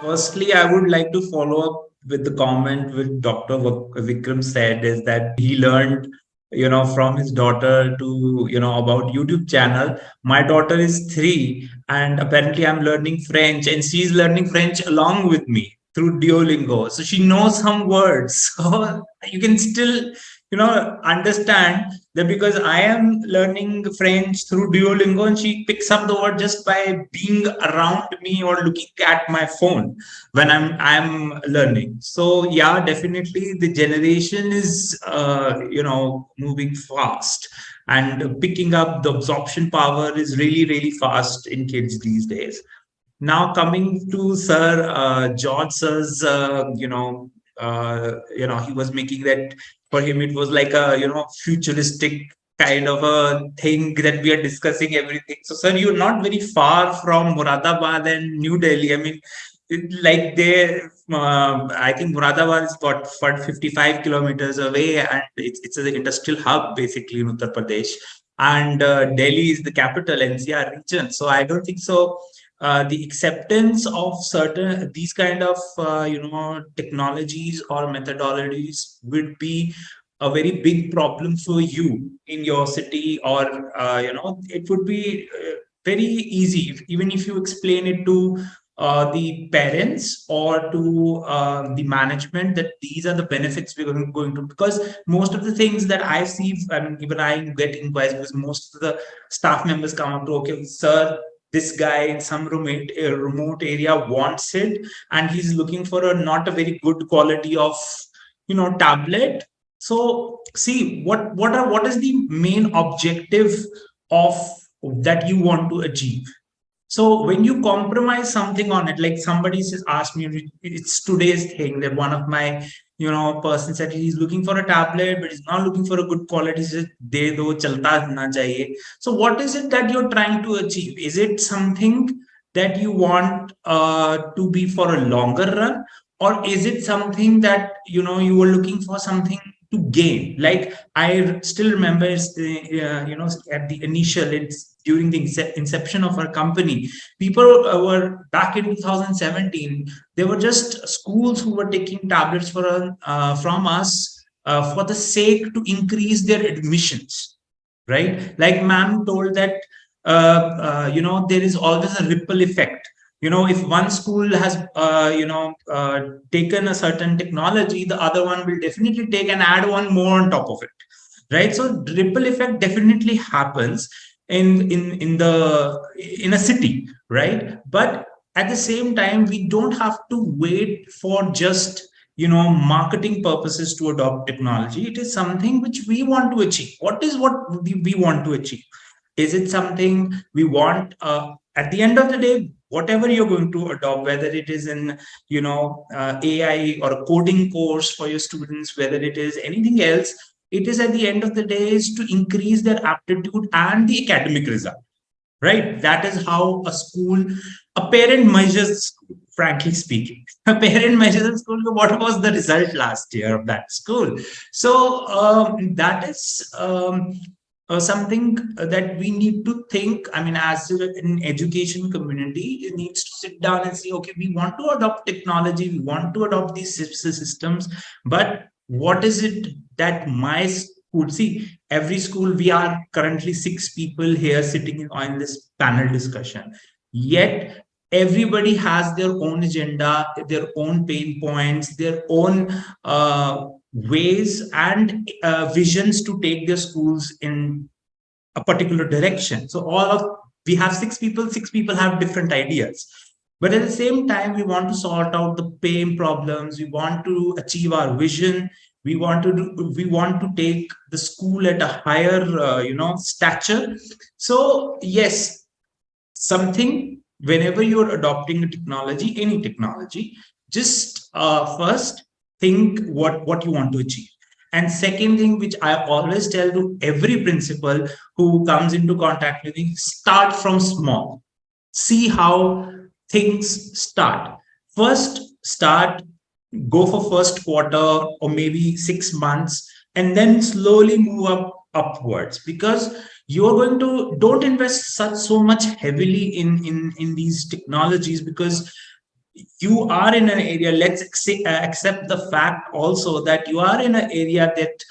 Firstly, I would like to follow up with the comment which Dr. Vikram said is that he learned, from his daughter to, about YouTube channel. My daughter is 3 and apparently I'm learning French and she's learning French along with me through Duolingo. So she knows some words. So you can still, understand that because I am learning French through Duolingo and she picks up the word just by being around me or looking at my phone when I'm learning. So yeah, definitely the generation is moving fast and picking up the absorption power is really fast in kids these days. Now coming to Sir George Sir's, he was making that for him it was like a futuristic kind of a thing that we are discussing everything. So, sir, you're not very far from Muradabad and New Delhi. I mean, like they, I think Muradabad is about 55 kilometers away, and it's an industrial hub basically in Uttar Pradesh. And Delhi is the capital, NCR region. So I don't think so the acceptance of certain these kind of technologies or methodologies would be a very big problem for you in your city, or it would be very easy even if you explain it to the parents or to the management that these are the benefits we're going to, because most of the things that I see, I mean, even I get inquiries because most of the staff members come up to, okay, sir, this guy in some remote area wants it and he's looking for a not a very good quality of tablet. So see what is the main objective of that you want to achieve. So when you compromise something on it, like somebody says, asked me, it's today's thing that one of my, person said he's looking for a tablet, but he's not looking for a good quality. He says, de do, chalta na chahiye. So what is it that you're trying to achieve? Is it something that you want to be for a longer run? Or is it something that, you were looking for something to gain? Like I still remember, at the initial, it's during the inception of our company, people were back in 2017. They were just schools who were taking tablets from us for the sake to increase their admissions, right? Like ma'am told that there is always a ripple effect. If one school has taken a certain technology, the other one will definitely take and add one more on top of it, right? So ripple effect definitely happens in a city, right? But at the same time, we don't have to wait for just marketing purposes to adopt technology. It is something which we want to achieve. What we want to achieve? Is it something we want at the end of the day, whatever you're going to adopt, whether it is in AI or a coding course for your students, whether it is anything else, it is at the end of the day is to increase their aptitude and the academic result, right? That is how a parent measures, frankly speaking. A parent measures a school, what was the result last year of that school? So that is something that we need to think. I mean, as an education community, it needs to sit down and say, okay, we want to adopt technology, we want to adopt these systems, but what is it that my school, see, every school, we are currently 6 people here sitting on this panel discussion, yet everybody has their own agenda, their own pain points, their own ways and visions to take their schools in a particular direction. So we have 6 people, 6 people have different ideas. But at the same time, we want to sort out the pain problems. We want to achieve our vision. We want to take the school at a higher, stature. So yes, something, whenever you're adopting a technology, any technology, just first think what you want to achieve. And second thing, which I always tell to every principal who comes into contact with me, start from small. See how things start. First, go for first quarter or maybe 6 months, and then slowly move upwards, because you're going to don't invest so much heavily in these technologies, because you are in an area, let's accept the fact also that you are in an area that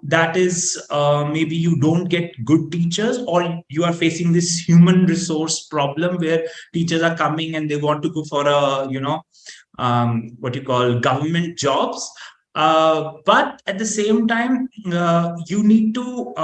that is maybe you don't get good teachers, or you are facing this human resource problem where teachers are coming and they want to go for a, what you call government jobs. But at the same time, you need to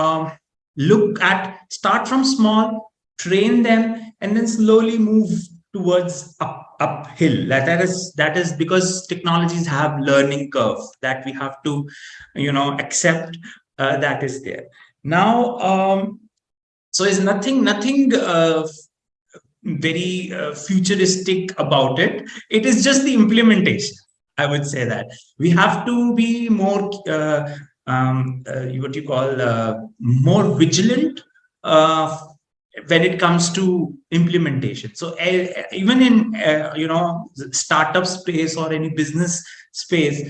start from small, train them, and then slowly move towards uphill. That is because technologies have learning curve that we have to, accept, that is there. Now, so is nothing very futuristic about it. It is just the implementation. I would say that we have to be more, what you call, more vigilant when it comes to implementation. So even in startup space or any business space,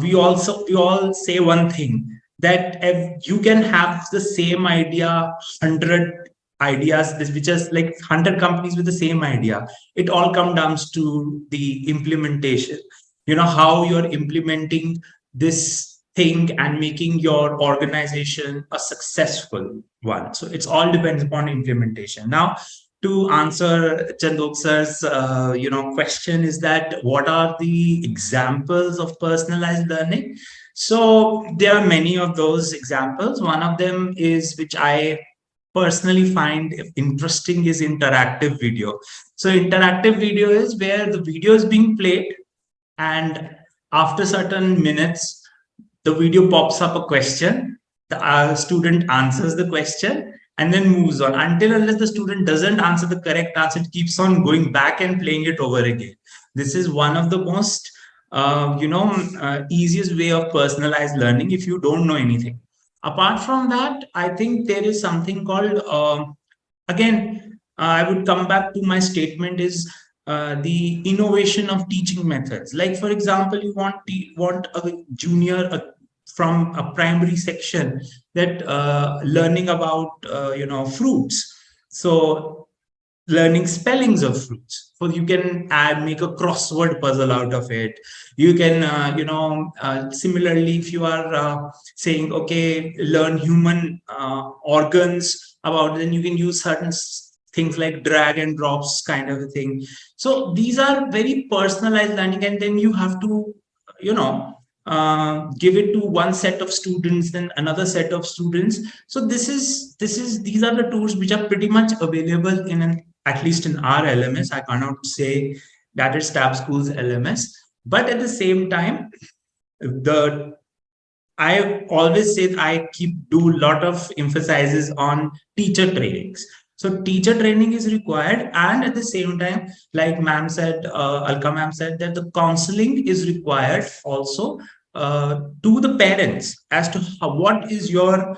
we all say one thing, that if you can have the same idea, 100 ideas, which is like 100 companies with the same idea, it all comes down to the implementation. How you're implementing this thing and making your organization a successful one. So it's all depends upon implementation. Now, to answer Chandok sir's question, is that what are the examples of personalized learning? So there are many of those examples. One of them is, which I personally find interesting, is interactive video. So interactive video is where the video is being played, and after certain minutes the video pops up a question, the student answers the question and then moves on, until unless the student doesn't answer the correct answer, it keeps on going back and playing it over again. This is one of the most easiest way of personalized learning if you don't know anything. Apart from that, I think there is something called, again, I would come back to my statement, is the innovation of teaching methods. Like, for example, you want a junior, from a primary section, that learning about fruits. So learning spellings of fruits. So you can make a crossword puzzle out of it. You can, similarly, if you are saying, okay, learn human organs about, then you can use certain things like drag and drops kind of a thing. So these are very personalized learning, and then you have to, give it to one set of students, then another set of students. So these are the tools which are pretty much available at least in our LMS. I cannot say that is Tabschool's LMS, but at the same time, I always say that I do a lot of emphasizes on teacher trainings. So teacher training is required, and at the same time, like ma'am said, Alka ma'am said, that the counseling is required also to the parents as to what is your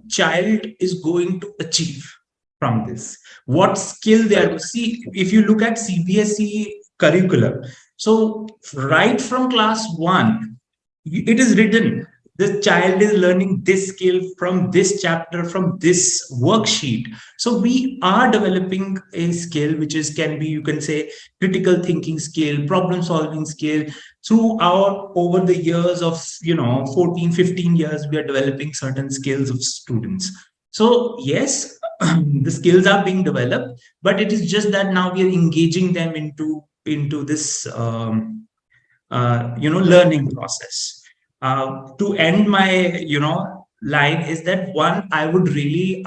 child is going to achieve from this, what skill they are. See, if you look at CBSE curriculum, so right from class 1, it is written, this child is learning this skill from this chapter, from this worksheet. So we are developing a skill which is, can be, you can say, critical thinking skill, problem solving skill. Through our, over the years of 14, 15 years, we are developing certain skills of students. So yes, the skills are being developed, but it is just that now we are engaging them into this learning process. To end my line is that, one, I would really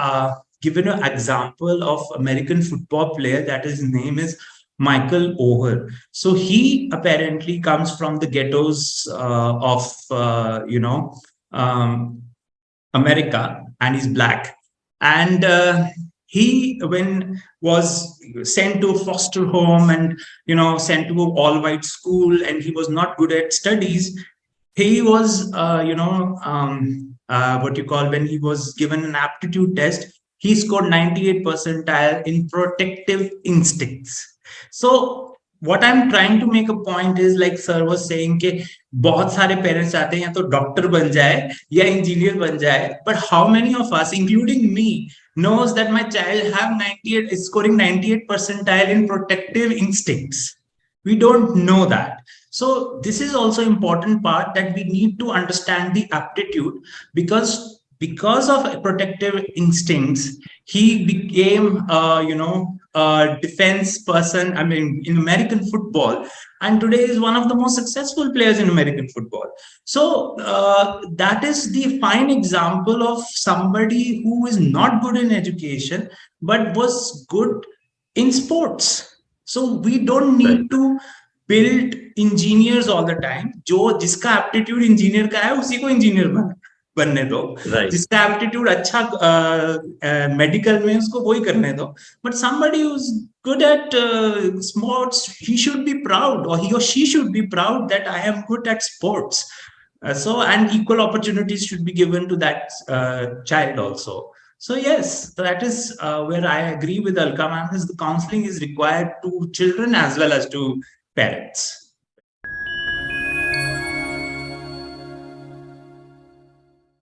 give an example of American football player, that his name is Michael Oher. So he apparently comes from the ghettos of America, and he's black. And he, when was sent to a foster home and sent to an all-white school, and he was not good at studies, he was what you call, when he was given an aptitude test, he scored 98 percentile in protective instincts. So what I'm trying to make a point is, like sir was saying कि बहुत सारे parents चाहते हैं या तो doctor बन जाए या engineer बन जाए, but how many of us, including me, knows that my child have 98 is scoring 98 percentile in protective instincts? We don't know that. So this is also important part, that we need to understand the aptitude, because of protective instincts he became a defense person, I mean, in American football, and today is one of the most successful players in American football. So that is the fine example of somebody who is not good in education but was good in sports. So we don't need to build engineers all the time. जो जिसका aptitude engineer का है उसी को engineer बनने दो, जिसका aptitude अच्छा मेडिकल में उसको वही करने दो. But somebody who's good at sports, he should be proud, or he or she should be proud that I am good at sports. So and equal opportunities should be given to that child also. So yes, that is where I agree with Alka ma'am, is the counseling is required to children as well as to parents.